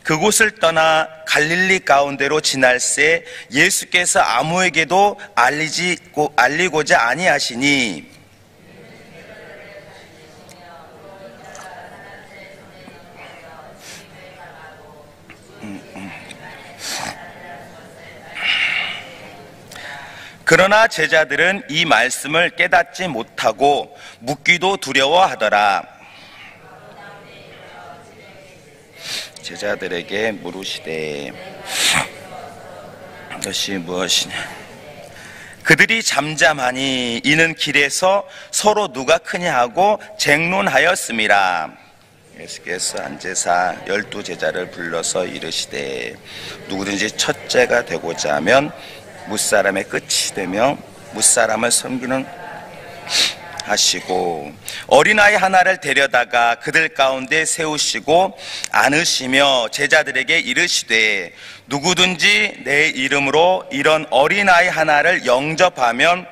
그곳을 떠나 갈릴리 가운데로 지날새 예수께서 아무에게도 알리고자 아니하시니 그러나 제자들은 이 말씀을 깨닫지 못하고 묻기도 두려워하더라. 제자들에게 물으시되 이것이 무엇이냐? 그들이 잠잠하니 이는 길에서 서로 누가 크냐 하고 쟁론하였음이라. 예수께서 앉으사 12 제자를 불러서 이르시되 누구든지 첫째가 되고자 하면 무사람의 끝이 되며 무사람을 섬기는 하시고 어린아이 하나를 데려다가 그들 가운데 세우시고 안으시며 제자들에게 이르시되 누구든지 내 이름으로 이런 어린아이 하나를 영접하면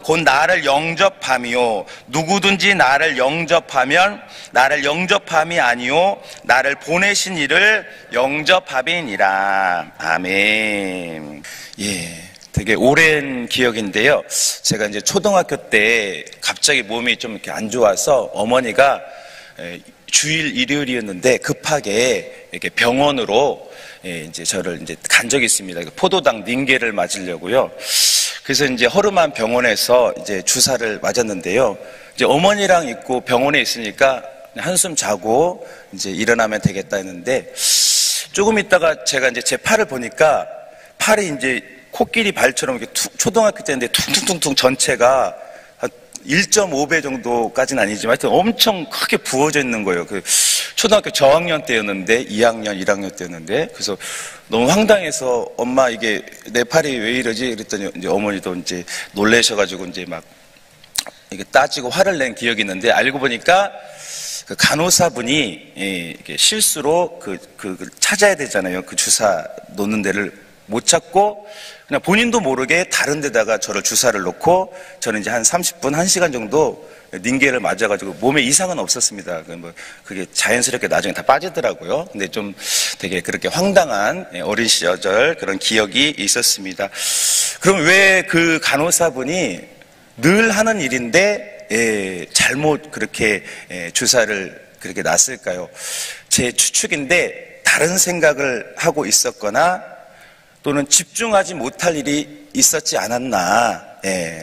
곧 나를 영접함이요 누구든지 나를 영접하면 나를 영접함이 아니요 나를 보내신 이를 영접함이니라. 아멘. 예. 되게 오랜 기억인데요. 제가 이제 초등학교 때 갑자기 몸이 좀 이렇게 안 좋아서 어머니가 주일 일요일이었는데 급하게 이렇게 병원으로 이제 저를 이제 간 적이 있습니다. 포도당 닌게를 맞으려고요. 그래서 이제 허름한 병원에서 이제 주사를 맞았는데요. 이제 어머니랑 있고 병원에 있으니까 한숨 자고 이제 일어나면 되겠다 했는데 조금 있다가 제가 이제 제 팔을 보니까 팔이 이제 코끼리 발처럼 이렇게 초등학교 때인데 퉁퉁퉁퉁 전체가 한 1.5배 정도까지는 아니지만 하여튼 엄청 크게 부어져 있는 거예요. 그 초등학교 저학년 때였는데 2학년, 1학년 때였는데 그래서 너무 황당해서 엄마 이게 내 팔이 왜 이러지? 그랬더니 이제 어머니도 이제 놀라셔가지고 이제 막 이게 따지고 화를 낸 기억이 있는데 알고 보니까 그 간호사분이 이렇게 실수로 그 찾아야 되잖아요. 그 주사 놓는 데를 못 찾고 그냥 본인도 모르게 다른 데다가 저를 주사를 놓고 저는 이제 한 30분, 1시간 정도 닌게를 맞아가지고 몸에 이상은 없었습니다. 그게 자연스럽게 나중에 다 빠지더라고요. 근데 좀 되게 그렇게 황당한 어린 시절 그런 기억이 있었습니다. 그럼 왜 그 간호사분이 늘 하는 일인데 잘못 그렇게 주사를 그렇게 놨을까요? 제 추측인데 다른 생각을 하고 있었거나 또는 집중하지 못할 일이 있었지 않았나.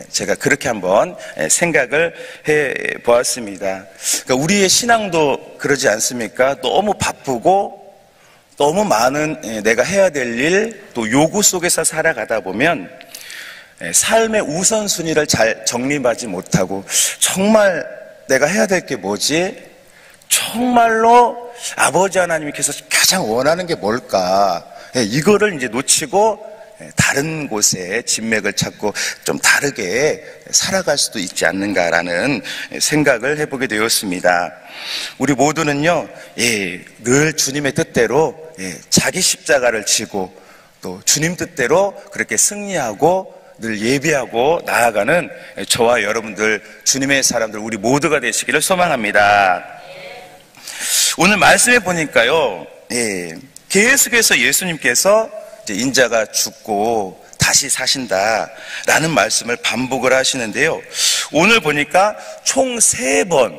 제가 그렇게 한번 생각을 해 보았습니다. 그러니까 우리의 신앙도 그러지 않습니까? 너무 바쁘고 너무 많은 내가 해야 될 일, 또 요구 속에서 살아가다 보면 삶의 우선순위를 잘 정립하지 못하고 정말 내가 해야 될 게 뭐지? 정말로 아버지 하나님께서 가장 원하는 게 뭘까? 이거를 이제 놓치고 다른 곳에 진맥을 찾고 좀 다르게 살아갈 수도 있지 않는가라는 생각을 해보게 되었습니다. 우리 모두는요, 늘 주님의 뜻대로 자기 십자가를 지고 또 주님 뜻대로 그렇게 승리하고 늘 예비하고 나아가는 저와 여러분들, 주님의 사람들, 우리 모두가 되시기를 소망합니다. 오늘 말씀해 보니까요, 계속해서 예수님께서 이제 인자가 죽고 다시 사신다라는 말씀을 반복을 하시는데요. 오늘 보니까 총 3번,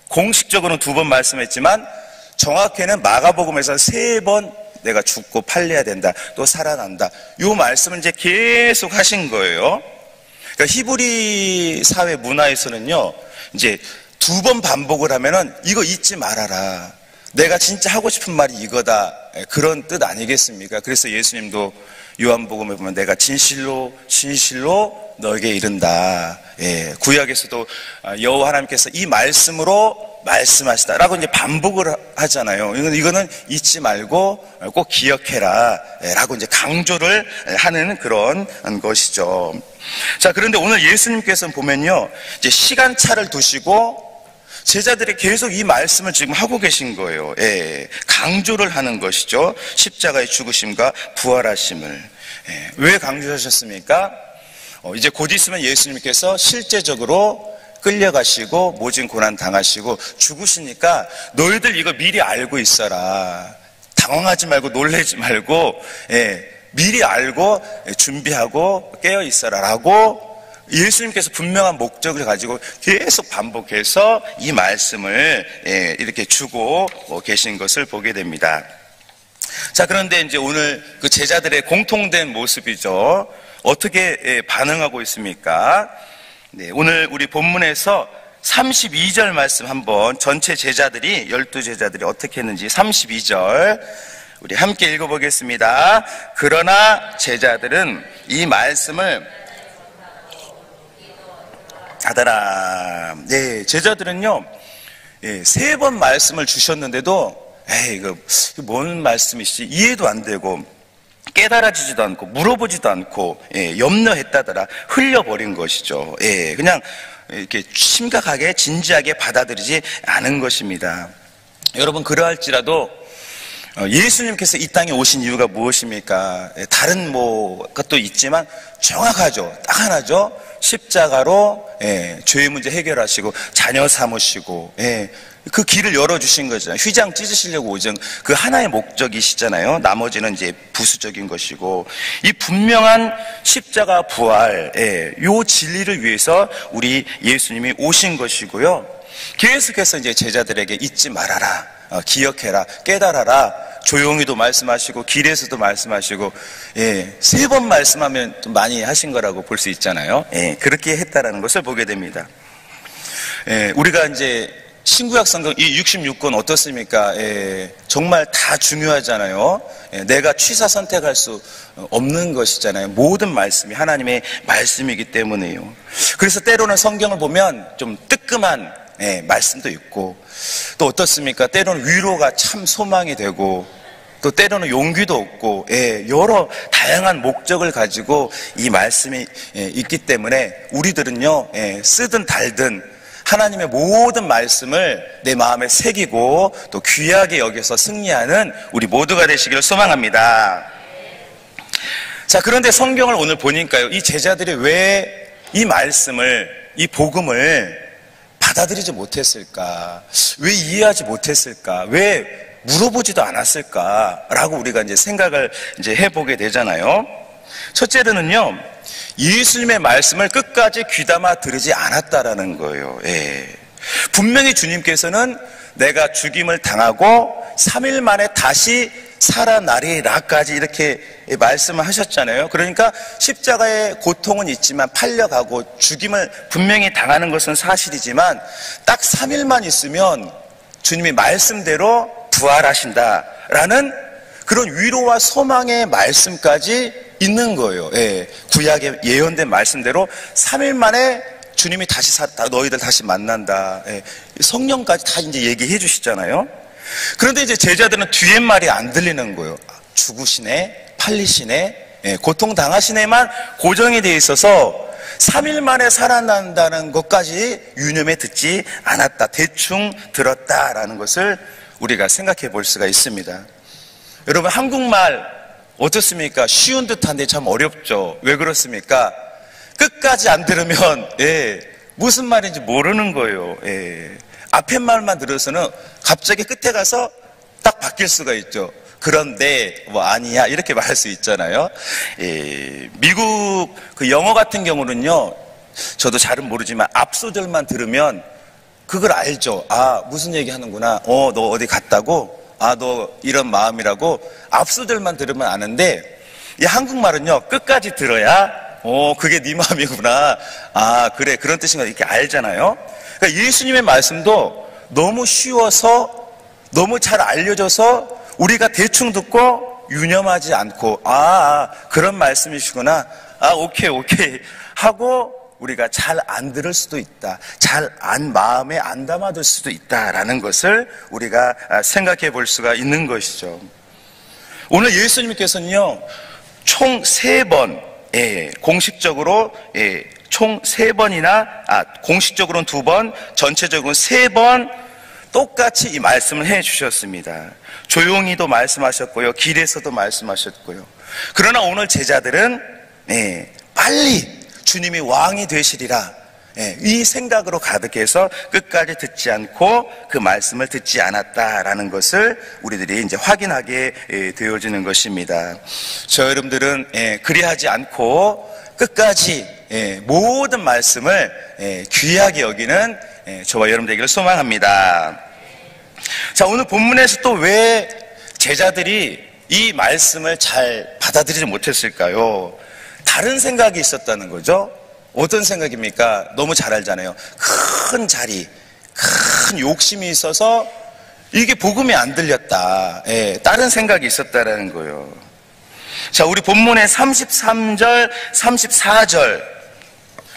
공식적으로는 2번 말씀했지만 정확히는 마가복음에서 3번 내가 죽고 팔려야 된다, 또 살아난다. 이 말씀을 이제 계속 하신 거예요. 그러니까 히브리 사회 문화에서는요, 이제 2번 반복을 하면은 이거 잊지 말아라. 내가 진짜 하고 싶은 말이 이거다. 그런 뜻 아니겠습니까? 그래서 예수님도 요한복음에 보면 내가 진실로 진실로 너에게 이른다. 구약에서도 여호와 하나님께서 이 말씀으로 말씀하시다라고 이제 반복을 하잖아요. 이거는 잊지 말고 꼭 기억해라 라고 이제 강조를 하는 그런 것이죠. 자, 그런데 오늘 예수님께서는 보면요, 이제 시간차를 두시고 제자들이 계속 이 말씀을 지금 하고 계신 거예요. 강조를 하는 것이죠. 십자가의 죽으심과 부활하심을. 왜 강조하셨습니까? 이제 곧 있으면 예수님께서 실제적으로 끌려가시고 모진 고난 당하시고 죽으시니까 너희들 이거 미리 알고 있어라. 당황하지 말고 놀라지 말고 미리 알고 준비하고 깨어 있어라라고 예수님께서 분명한 목적을 가지고 계속 반복해서 이 말씀을 이렇게 주고 계신 것을 보게 됩니다. 자, 그런데 이제 오늘 그 제자들의 공통된 모습이죠. 어떻게 반응하고 있습니까? 네, 오늘 우리 본문에서 32절 말씀 한번 전체 제자들이 12제자들이 어떻게 했는지 32절 우리 함께 읽어보겠습니다. 그러나 제자들은 이 말씀을 하더라. 네, 제자들은요, 3번 말씀을 주셨는데도, 이거 뭔 말씀이시지? 이해도 안 되고, 깨달아지지도 않고, 물어보지도 않고, 염려했다더라. 흘려버린 것이죠. 그냥 이렇게 심각하게, 진지하게 받아들이지 않은 것입니다. 여러분, 그러할지라도, 예수님께서 이 땅에 오신 이유가 무엇입니까? 다른 것도 있지만 정확하죠. 딱 하나죠. 십자가로 죄의 문제 해결하시고 자녀 삼으시고 그 길을 열어주신 거잖아요. 휘장 찢으시려고 오신 그 하나의 목적이시잖아요. 나머지는 이제 부수적인 것이고 이 분명한 십자가 부활 요 진리를 위해서 우리 예수님이 오신 것이고요. 계속해서 이제 제자들에게 잊지 말아라, 기억해라, 깨달아라. 조용히도 말씀하시고 길에서도 말씀하시고 3번 말씀하면 좀 많이 하신 거라고 볼 수 있잖아요. 그렇게 했다라는 것을 보게 됩니다. 우리가 이제 신구약 성경 이 66권 어떻습니까? 정말 다 중요하잖아요. 내가 취사 선택할 수 없는 것이잖아요. 모든 말씀이 하나님의 말씀이기 때문에요. 그래서 때로는 성경을 보면 좀 뜨끔한 말씀도 있고 또 어떻습니까? 때로는 위로가 참 소망이 되고 또 때로는 용기도 얻고 여러 다양한 목적을 가지고 이 말씀이 있기 때문에 우리들은요 쓰든 달든 하나님의 모든 말씀을 내 마음에 새기고 또 귀하게 여겨서 승리하는 우리 모두가 되시기를 소망합니다. 자, 그런데 성경을 오늘 보니까요 이 제자들이 왜 이 말씀을 이 복음을 받아들이지 못했을까? 왜 이해하지 못했을까? 왜 물어보지도 않았을까라고 우리가 이제 생각을 이제 해보게 되잖아요. 첫째로는요, 예수님의 말씀을 끝까지 귀담아 들으지 않았다라는 거예요. 분명히 주님께서는 내가 죽임을 당하고 3일 만에 다시 살아나리라까지 이렇게 말씀을 하셨잖아요. 그러니까 십자가의 고통은 있지만 팔려가고 죽임을 분명히 당하는 것은 사실이지만 딱 3일만 있으면 주님이 말씀대로 부활하신다라는 그런 위로와 소망의 말씀까지 있는 거예요. 구약에 예언된 말씀대로 3일 만에 주님이 다시 너희들 다시 만난다. 성령까지 다 이제 얘기해 주시잖아요. 그런데 이제 제자들은 뒤에 말이 안 들리는 거예요. 죽으시네, 팔리시네, 고통당하시네만 고정이 돼 있어서 3일 만에 살아난다는 것까지 유념해 듣지 않았다. 대충 들었다라는 것을 우리가 생각해 볼 수가 있습니다. 여러분, 한국말 어떻습니까? 쉬운 듯한데 참 어렵죠. 왜 그렇습니까? 끝까지 안 들으면 무슨 말인지 모르는 거예요. 앞에 말만 들어서는 갑자기 끝에 가서 딱 바뀔 수가 있죠. 그런데 아니야 이렇게 말할 수 있잖아요. 미국 그 영어 같은 경우는요, 저도 잘은 모르지만 앞소절만 들으면 그걸 알죠. 아, 무슨 얘기 하는구나. 너 어디 갔다고? 아, 너 이런 마음이라고. 앞소절만 들으면 아는데 이 한국말은요, 끝까지 들어야 그게 네 마음이구나. 아, 그래, 그런 뜻인가 이렇게 알잖아요. 그러니까 예수님의 말씀도 너무 쉬워서 너무 잘 알려져서 우리가 대충 듣고 유념하지 않고 그런 말씀이시구나. 오케이 하고 우리가 잘 안 들을 수도 있다. 잘 마음에 안 담아둘 수도 있다라는 것을 우리가 생각해 볼 수가 있는 것이죠. 오늘 예수님께서는요, 총 3번, 공식적으로 총 3번이나 공식적으로는 2번, 전체적으로는 3번 똑같이 이 말씀을 해 주셨습니다. 조용히도 말씀하셨고요, 길에서도 말씀하셨고요. 그러나 오늘 제자들은 빨리 주님이 왕이 되시리라, 이 생각으로 가득해서 끝까지 듣지 않고 그 말씀을 듣지 않았다라는 것을 우리들이 이제 확인하게 되어지는 것입니다. 저 여러분들은 그리하지 않고 끝까지 모든 말씀을 귀하게 여기는 저와 여러분 되기를 소망합니다. 자, 오늘 본문에서 또 왜 제자들이 이 말씀을 잘 받아들이지 못했을까요? 다른 생각이 있었다는 거죠. 어떤 생각입니까? 너무 잘 알잖아요. 큰 자리, 큰 욕심이 있어서 이게 복음이 안 들렸다. 다른 생각이 있었다라는 거예요. 자, 우리 본문의 33절, 34절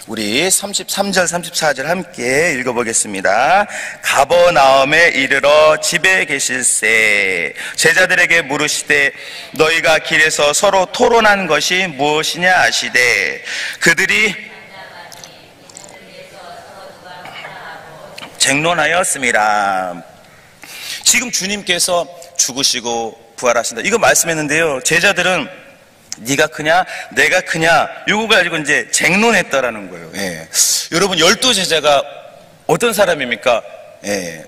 우리 33절, 34절 함께 읽어보겠습니다. 가버나움에 이르러 집에 계실새 제자들에게 물으시되 너희가 길에서 서로 토론한 것이 무엇이냐 하시되 그들이 쟁론하였습니다. 지금 주님께서 죽으시고 부활하신다 이거 말씀했는데요, 제자들은 네가 크냐 내가 크냐 요거 가지고 이제 쟁론했다라는 거예요. 여러분 12제자가 어떤 사람입니까?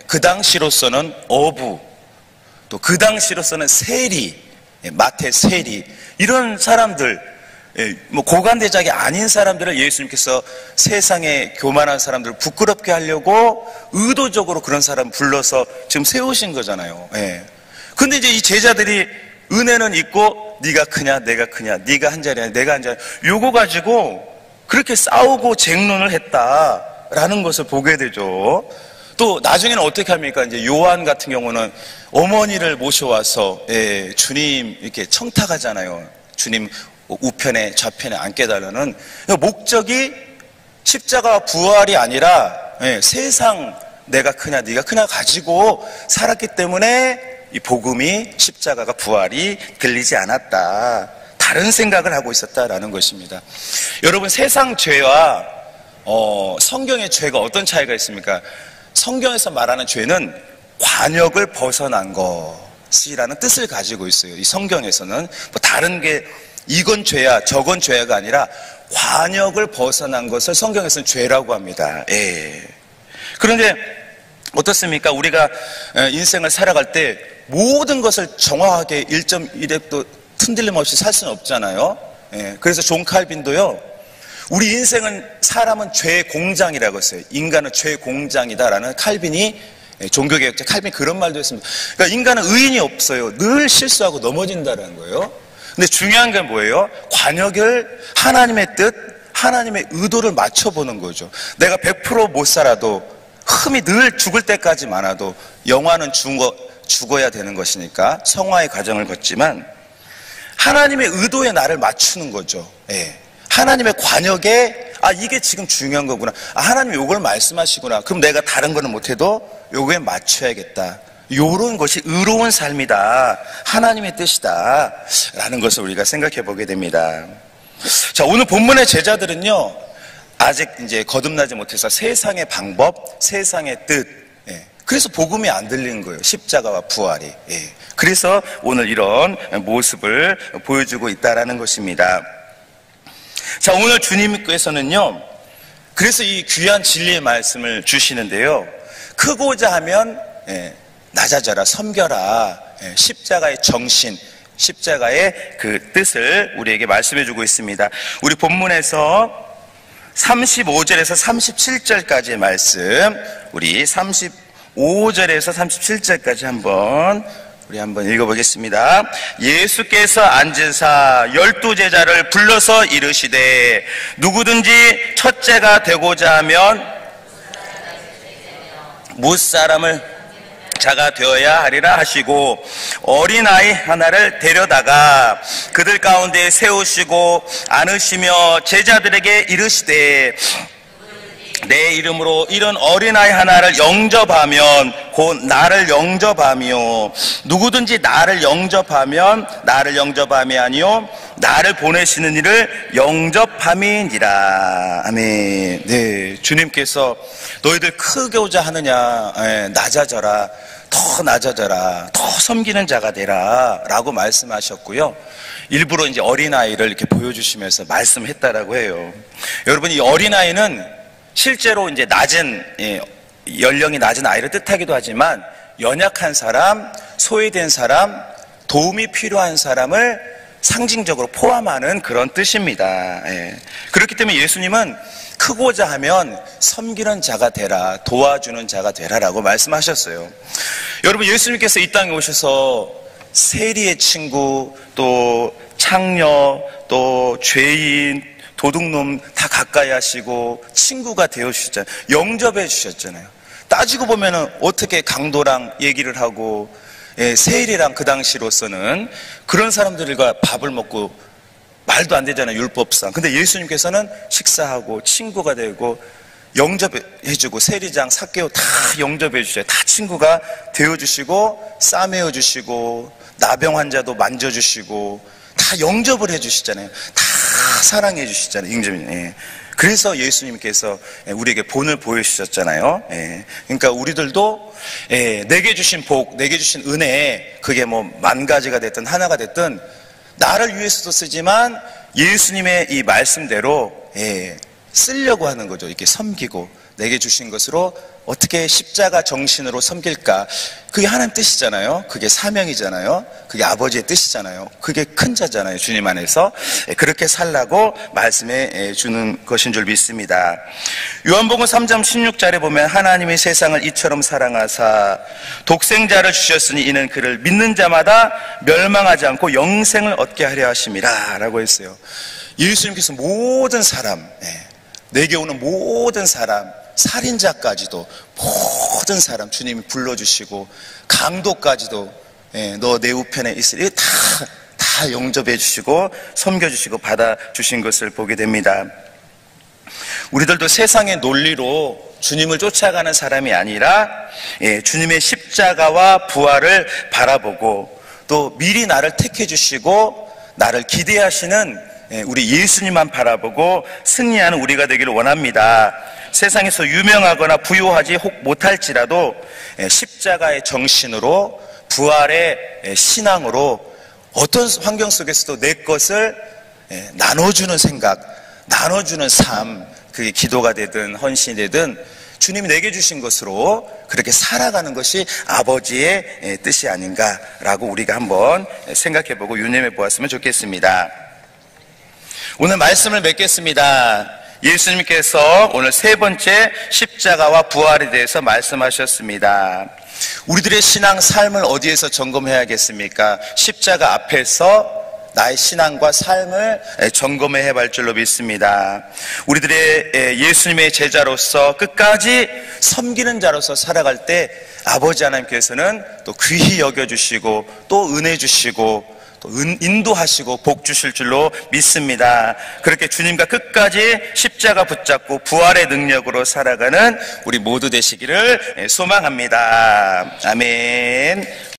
그 당시로서는 어부, 또 그 당시로서는 세리, 마태 세리, 이런 사람들, 뭐 고관대작이 아닌 사람들을 예수님께서 세상에 교만한 사람들을 부끄럽게 하려고 의도적으로 그런 사람 불러서 지금 세우신 거잖아요. 근데 이제 이 제자들이 은혜는 있고 네가 크냐 내가 크냐, 네가 한 자리냐 내가 한 자리냐 요거 가지고 그렇게 싸우고 쟁론을 했다라는 것을 보게 되죠. 또 나중에는 어떻게 합니까? 이제 요한 같은 경우는 어머니를 모셔와서 주님 이렇게 청탁하잖아요. 주님 우편에 좌편에 앉게 달라는 목적이 십자가 부활이 아니라 세상 내가 크냐 네가 크냐 가지고 살았기 때문에 이 복음이 십자가가 부활이 들리지 않았다. 다른 생각을 하고 있었다라는 것입니다. 여러분 세상 죄와 성경의 죄가 어떤 차이가 있습니까? 성경에서 말하는 죄는 관역을 벗어난 것이라는 뜻을 가지고 있어요. 이 성경에서는 뭐 다른 게 이건 죄야 저건 죄야가 아니라 관역을 벗어난 것을 성경에서는 죄라고 합니다. 그런데 어떻습니까? 우리가 인생을 살아갈 때 모든 것을 정확하게 1.1획도 흔들림 없이 살 수는 없잖아요. 그래서 존 칼빈도요, 우리 인생은 사람은 죄의 공장이라고 했어요. 인간은 죄의 공장이다라는 칼빈이, 종교개혁자 칼빈이 그런 말도 했습니다. 그러니까 인간은 의인이 없어요. 늘 실수하고 넘어진다는 거예요. 근데 중요한 건 뭐예요? 관역을 하나님의 뜻, 하나님의 의도를 맞춰보는 거죠. 내가 100% 못 살아도 흠이 늘 죽을 때까지 많아도 영화는 죽어야 되는 것이니까 성화의 과정을 걷지만 하나님의 의도에 나를 맞추는 거죠. 하나님의 관역에 이게 지금 중요한 거구나. 하나님이 이걸 말씀하시구나. 그럼 내가 다른 거는 못해도 요거에 맞춰야겠다. 요런 것이 의로운 삶이다. 하나님의 뜻이다. 라는 것을 우리가 생각해 보게 됩니다. 자, 오늘 본문의 제자들은요, 아직 이제 거듭나지 못해서 세상의 방법, 세상의 뜻, 그래서 복음이 안 들리는 거예요. 십자가와 부활이. 그래서 오늘 이런 모습을 보여주고 있다라는 것입니다. 자, 오늘 주님께서는요, 그래서 이 귀한 진리의 말씀을 주시는데요, 크고자 하면 낮아져라, 섬겨라, 십자가의 정신, 십자가의 그 뜻을 우리에게 말씀해 주고 있습니다. 우리 본문에서 35절에서 37절까지의 말씀, 우리 35절에서 37절까지 한번 읽어보겠습니다. 예수께서 앉으사 12제자를 불러서 이르시되 누구든지 첫째가 되고자 하면 무사람을 자가 되어야 하리라 하시고 어린아이 하나를 데려다가 그들 가운데 세우시고 안으시며 제자들에게 이르시되 내 이름으로 이런 어린아이 하나를 영접하면 곧 나를 영접하며 누구든지 나를 영접하면 나를 영접함이 아니요 나를 보내시는 이를 영접함이니라. 아멘. 네, 주님께서 너희들 크고자 하느냐, 낮아져라, 더 낮아져라, 더 섬기는 자가 되라 라고 말씀하셨고요, 일부러 이제 어린아이를 이렇게 보여주시면서 말씀했다라고 해요. 여러분, 이 어린아이는 실제로 이제 낮은, 연령이 낮은 아이를 뜻하기도 하지만 연약한 사람, 소외된 사람, 도움이 필요한 사람을 상징적으로 포함하는 그런 뜻입니다. 그렇기 때문에 예수님은 크고자 하면 섬기는 자가 되라, 도와주는 자가 되라라고 말씀하셨어요. 여러분, 예수님께서 이 땅에 오셔서 세리의 친구, 또 창녀, 또 죄인, 도둑놈 다 가까이 하시고 친구가 되어주셨잖아요. 영접해 주셨잖아요. 따지고 보면은 어떻게 강도랑 얘기를 하고 세일이랑 그 당시로서는 그런 사람들과 밥을 먹고 말도 안 되잖아요, 율법상. 근데 예수님께서는 식사하고 친구가 되고 영접해주고, 세리장, 삭개오 다 영접해주셔요. 다 친구가 되어주시고, 싸매어주시고, 나병 환자도 만져주시고, 다 영접을 해주시잖아요. 다 사랑해주시잖아요. 그래서 예수님께서 우리에게 본을 보여주셨잖아요. 그러니까 우리들도 내게 주신 복, 내게 주신 은혜, 그게 뭐 만 가지가 됐든 하나가 됐든 나를 위해서도 쓰지만 예수님의 이 말씀대로 쓰려고 하는 거죠. 이렇게 섬기고 내게 주신 것으로 어떻게 십자가 정신으로 섬길까. 그게 하나님 뜻이잖아요. 그게 사명이잖아요. 그게 아버지의 뜻이잖아요. 그게 큰 자잖아요, 주님 안에서. 그렇게 살라고 말씀해 주는 것인 줄 믿습니다. 요한복음 3장 16절에 보면 하나님이 세상을 이처럼 사랑하사 독생자를 주셨으니 이는 그를 믿는 자마다 멸망하지 않고 영생을 얻게 하려 하심이라 라고 했어요. 예수님께서 모든 사람, 내게 오는 모든 사람, 살인자까지도 모든 사람 주님이 불러주시고, 강도까지도 너 내 우편에 있으리 다 영접해 주시고 섬겨주시고 받아주신 것을 보게 됩니다. 우리들도 세상의 논리로 주님을 쫓아가는 사람이 아니라 주님의 십자가와 부활을 바라보고 또 미리 나를 택해 주시고 나를 기대하시는 우리 예수님만 바라보고 승리하는 우리가 되기를 원합니다. 세상에서 유명하거나 부유하지 혹 못할지라도 십자가의 정신으로, 부활의 신앙으로 어떤 환경 속에서도 내 것을 나눠주는 생각, 나눠주는 삶, 그게 기도가 되든 헌신이 되든 주님이 내게 주신 것으로 그렇게 살아가는 것이 아버지의 뜻이 아닌가라고 우리가 한번 생각해보고 유념해 보았으면 좋겠습니다. 오늘 말씀을 맺겠습니다. 예수님께서 오늘 세 번째 십자가와 부활에 대해서 말씀하셨습니다. 우리들의 신앙 삶을 어디에서 점검해야겠습니까? 십자가 앞에서 나의 신앙과 삶을 점검해 볼 줄로 믿습니다. 우리들의 예수님의 제자로서 끝까지 섬기는 자로서 살아갈 때 아버지 하나님께서는 또 귀히 여겨주시고 또 은혜 주시고 인도하시고 복 주실 줄로 믿습니다. 그렇게 주님과 끝까지 십자가 붙잡고 부활의 능력으로 살아가는 우리 모두 되시기를 소망합니다. 아멘.